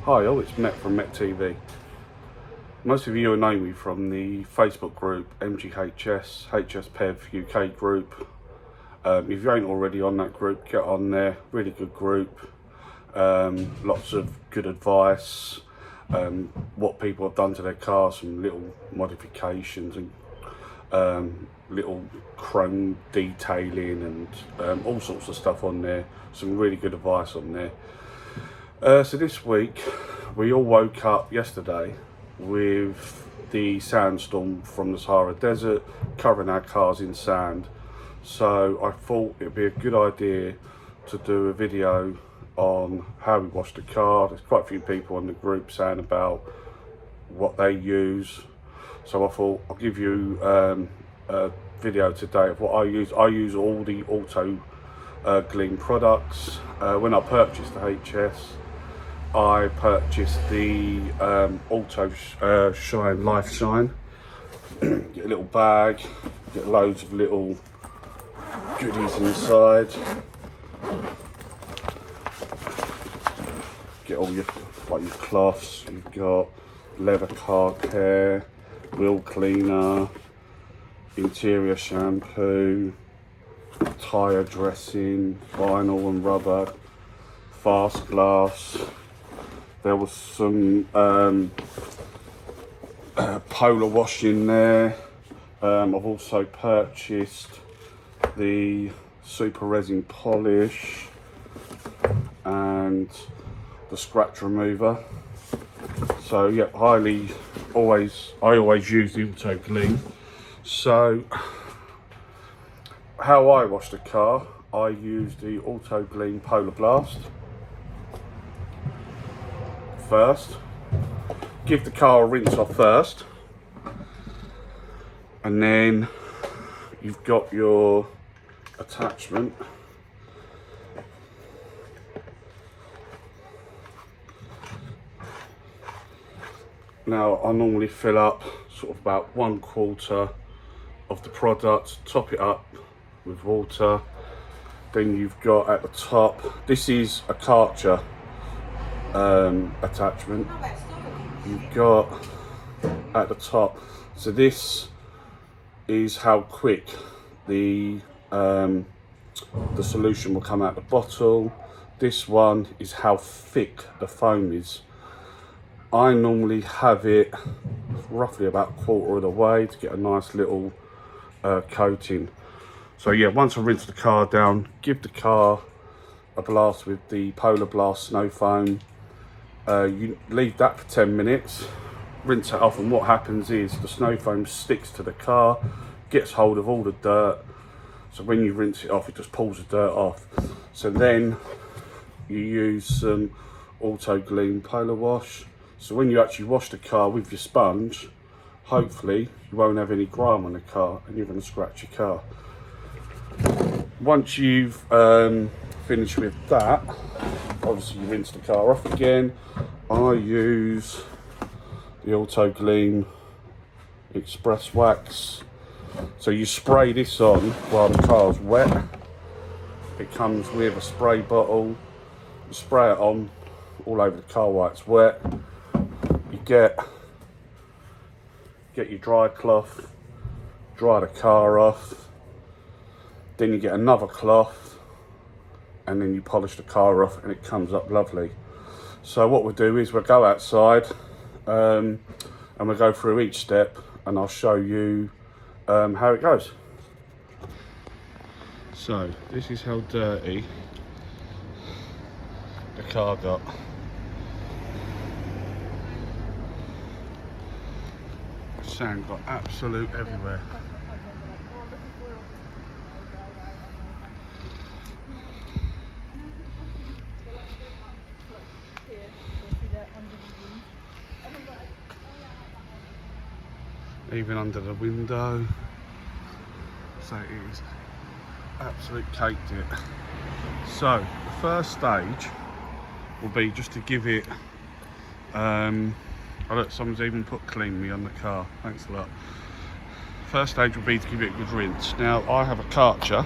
Hi all, it's Met from Met TV. Most of you will know me from the Facebook group MGHS, HS UK group. If you ain't already on that group, get on there. Really good group. Lots of good advice. What people have done to their cars, some little modifications and little chrome detailing and all sorts of stuff on there. Some really good advice on there. So this week we all woke up yesterday with the sandstorm from the Sahara Desert covering our cars in sand. So I thought it'd be a good idea to do a video on how we wash the car. There's quite a few people in the group saying about what they use. So I thought I'll give you a video today of what I use. I use all the Autoglym products. When I purchased the HS, I purchased the Auto Shine Life Shine. Get a little bag, get loads of little goodies inside. Get all your cloths. You've got leather car care, wheel cleaner, interior shampoo, tyre dressing, vinyl and rubber, fast glass. There was some Polarwash in there. I've also purchased the super resin polish and the scratch remover. So yeah, I always use the Autoglym. So how I wash the car, I use the Autoglym Polarblast. First, give the car a rinse off first, and then you've got your attachment. Now I normally fill up sort of about 1/4 of the product, top it up with water. Then you've got at the top, this is a Karcher attachment. You've got at the top, so this is how quick the solution will come out the bottle. This one is how thick the foam is. I normally have it roughly about 1/4 of the way to get a nice little coating. So yeah, once I rinse the car down, give the car a blast with the Polarblast Snowfoam. You leave that for 10 minutes, rinse it off, and what happens is the Snowfoam sticks to the car, gets hold of all the dirt. So when you rinse it off, it just pulls the dirt off. So then you use some Autoglym Polarwash. So when you actually wash the car with your sponge, hopefully you won't have any grime on the car and you're going to scratch your car. Once you've finished with that, obviously you rinse the car off again. I use the Autoglym Express Wax. So you spray this on while the car's wet. It comes with a spray bottle. You spray it on all over the car while it's wet. You get your dry cloth, dry the car off. Then you get another cloth, and then you polish the car off, and it comes up lovely. So what we'll do is we'll go outside and we'll go through each step, and I'll show you how it goes. So this is how dirty the car got. Sand got absolute everywhere. Even under the window. So it is absolute caked it. So the first stage will be just to give it oh look, someone's even put clean me on the car, thanks a lot. First stage will be to give it a good rinse. Now I have a Karcher,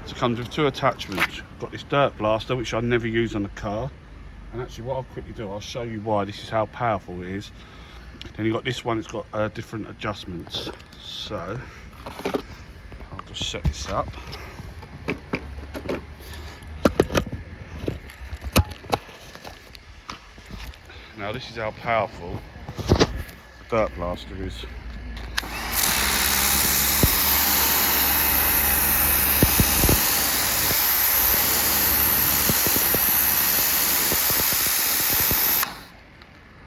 so it comes with 2 attachments. Got this dirt blaster which I never use on the car, And actually what I'll quickly do, I'll show you why this is how powerful it is. Then you've got this one, it's got different adjustments. So I'll just set this up. Now this is how powerful the Dirt Blaster is.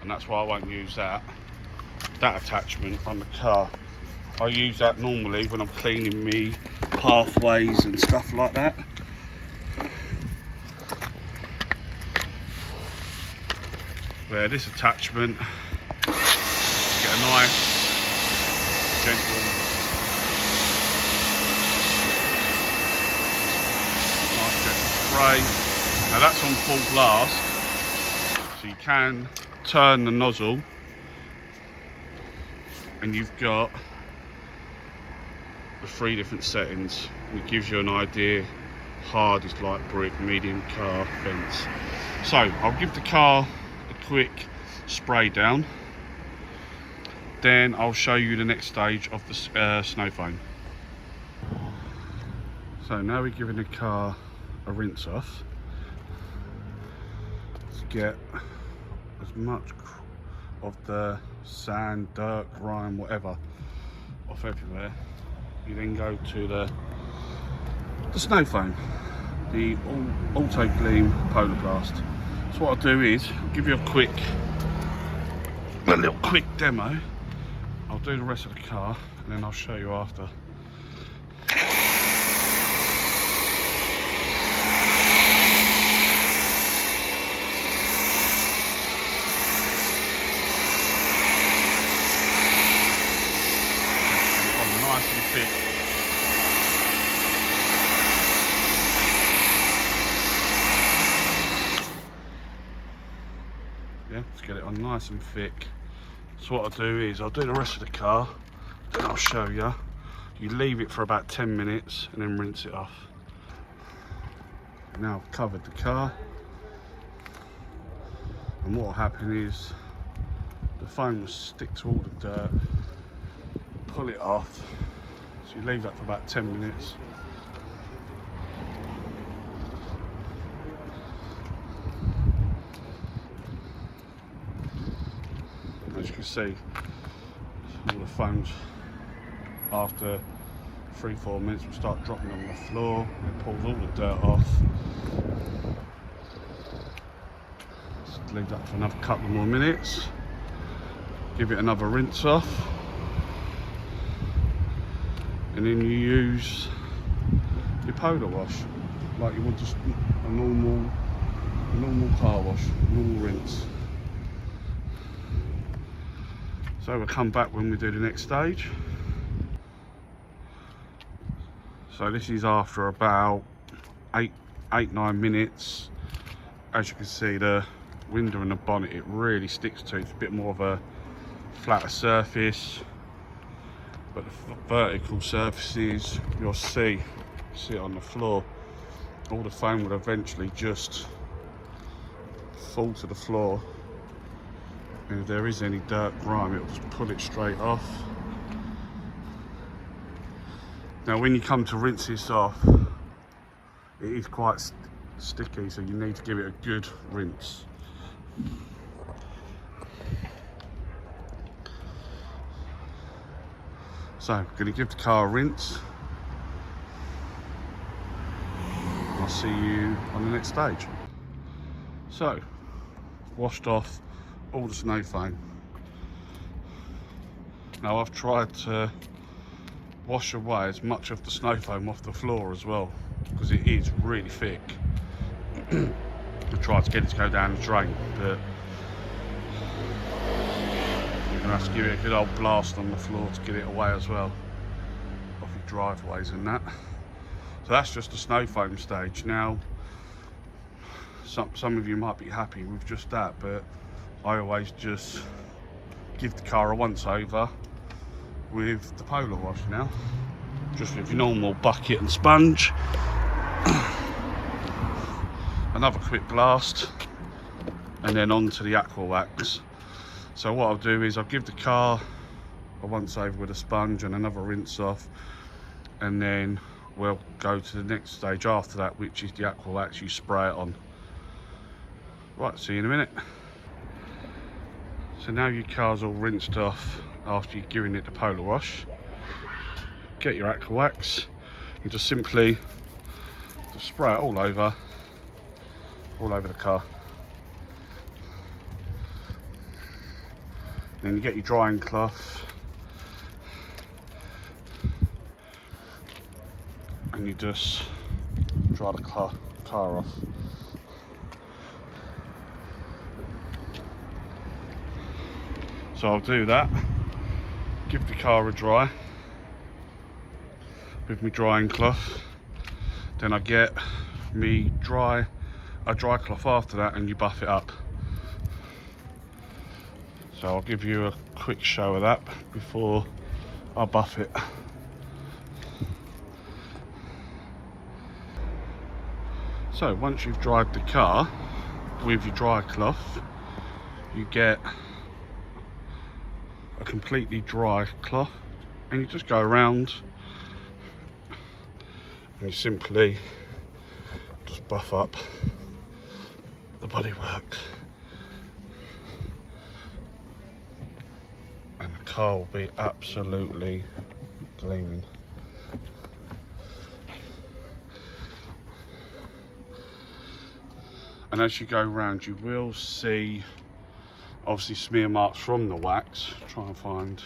And that's why I won't use that attachment on the car. I use that normally when I'm cleaning me pathways and stuff like that. Where this attachment, get a nice, gentle, spray. Now that's on full blast, so you can turn the nozzle, and you've got the 3 different settings. It gives you an idea. Hard is like brick, medium car, fence. So I'll give the car a quick spray down, then I'll show you the next stage of the Snowfoam. So now we're giving the car a rinse off to get as much of the sand, dirt, grime, whatever off everywhere. You then go to the Snowfoam, the Autoglym Polarblast. So what I'll do is I'll give you a little quick demo. I'll do the rest of the car and then I'll show you after. Nice and thick. Yeah, let's get it on nice and thick. So what I'll do is I'll do the rest of the car, then I'll show you. You leave it for about 10 minutes and then rinse it off. Now I've covered the car, and what will happen is the foam will stick to all the dirt, pull it off. So you leave that for about 10 minutes. As you can see, all the foams after 3-4 minutes will start dropping on the floor. It pulls all the dirt off. Just leave that for another couple more minutes. Give it another rinse off, and then you use your Polarwash like you would just a normal car wash, normal rinse. So we'll come back when we do the next stage. So this is after about 8-9 minutes. As you can see, the window and the bonnet, it really sticks to. It's a bit more of a flatter surface, but the vertical surfaces, you'll see it on the floor. All the foam will eventually just fall to the floor. And if there is any dirt, grime, it'll just pull it straight off. Now when you come to rinse this off, it is quite sticky, so you need to give it a good rinse. So I'm going to give the car a rinse. I'll see you on the next stage. So, washed off all the Snowfoam. Now I've tried to wash away as much of the Snowfoam off the floor as well, because it is really thick. I tried to get it to go down the drain, but you're gonna have to give it a good old blast on the floor to get it away as well, off your driveways and that. So that's just the Snowfoam stage. Now, some of you might be happy with just that, but I always just give the car a once over with the Polarwash now, just with your normal bucket and sponge. Another quick blast, and then onto the Aquawax. So what I'll do is I'll give the car a once over with a sponge and another rinse off, and then we'll go to the next stage after that, which is the Aquawax. You spray it on. Right, see you in a minute. So now your car's all rinsed off after you're giving it the Polarwash. Get your Aquawax and just simply spray it all over the car. Then you get your drying cloth and you just dry the car off. So I'll do that, give the car a dry with my drying cloth, then I get a dry cloth after that, and you buff it up. So I'll give you a quick show of that before I buff it. So once you've dried the car with your dry cloth, you get a completely dry cloth, and you just go around and you simply just buff up the bodywork, and the car will be absolutely gleaming. And as you go around, you will see obviously smear marks from the wax. Try and find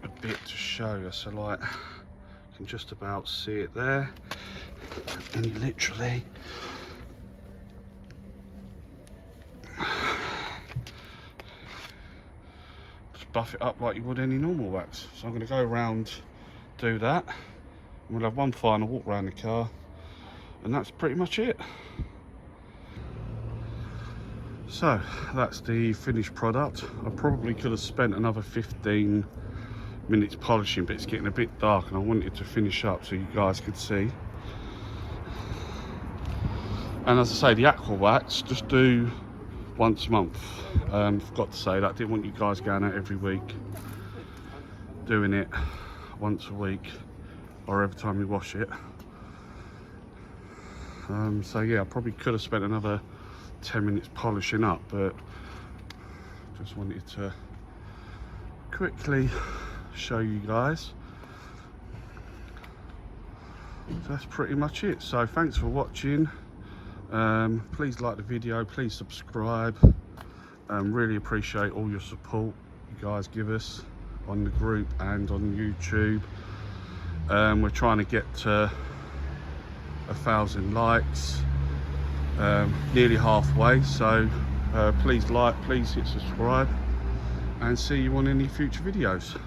a bit to show you. So like, you can just about see it there, and you literally just buff it up like you would any normal wax. So I'm going to go around, do that, and we'll have one final walk around the car, and that's pretty much it. So that's the finished product. I probably could have spent another 15 minutes polishing, but it's getting a bit dark and I wanted to finish up so you guys could see. And as I say, the Aquawax, just do once a month. Forgot to say that, didn't want you guys going out every week. Doing it once a week or every time you wash it. So yeah, I probably could have spent another 10 minutes polishing up, but just wanted to quickly show you guys. So that's pretty much it. So thanks for watching. Please like the video, please subscribe. Really appreciate all your support you guys give us on the group and on YouTube. We're trying to get to 1,000 likes, nearly halfway, so please like, please hit subscribe, and see you on any future videos.